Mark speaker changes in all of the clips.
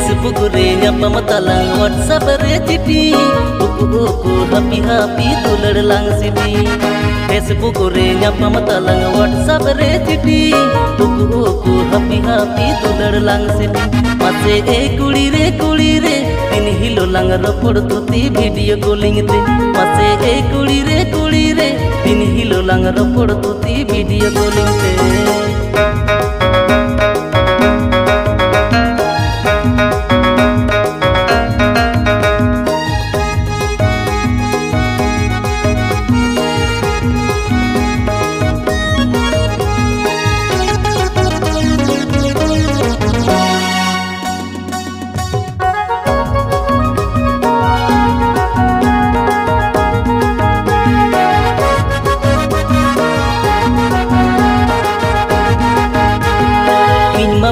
Speaker 1: Facebook re nyapam talang WhatsApp re chiti uku happy happy tulad lang siti Facebook re nyapam talang WhatsApp re chiti uku happy happy tulad lang siti mase kudi re tin hilo lang ropod tuti video calling te mase kudi re tin hilo lang ropod tuti video calling te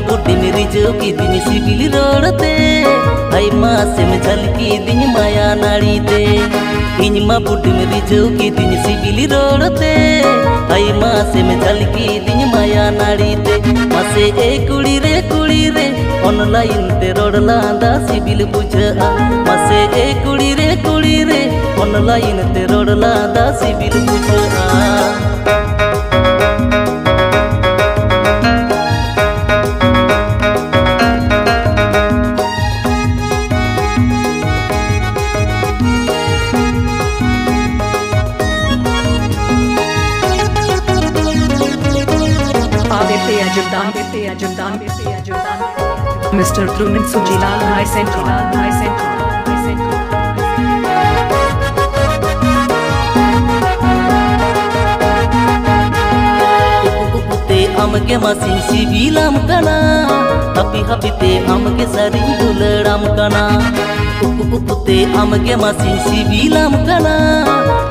Speaker 1: बुढ़ी मेरी जो की दिन सिबिली रोड़ते आई माँ से में झलकी दिन माया नाड़ी दे इनमा बुढ़ी मेरी जो की दिन सिबिली रोड़ते आई माँ से में झलकी दिन माया नाड़ी दे मासे कुड़ी रे ऑनलाइन ते रोड़ला दा सिबिल बुझा मासे कुड़ी रे ऑनलाइन ते रोड़ला दा सिबिल बुझा
Speaker 2: Mr. Truman Sujilal High Central.
Speaker 1: amke masin sibilam kana happy te amke saring duladam kana te amke masin sibilam kana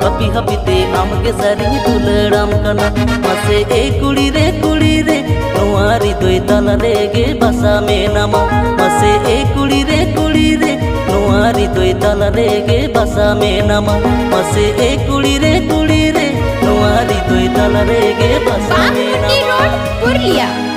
Speaker 1: happy te amke saring duladam kana mase kudi re nuari doi tala rege basa me nama mase kudi re nuari doi tala rege basa me nama mase kudi re nuari doi tala rege basa me nama
Speaker 3: Purulia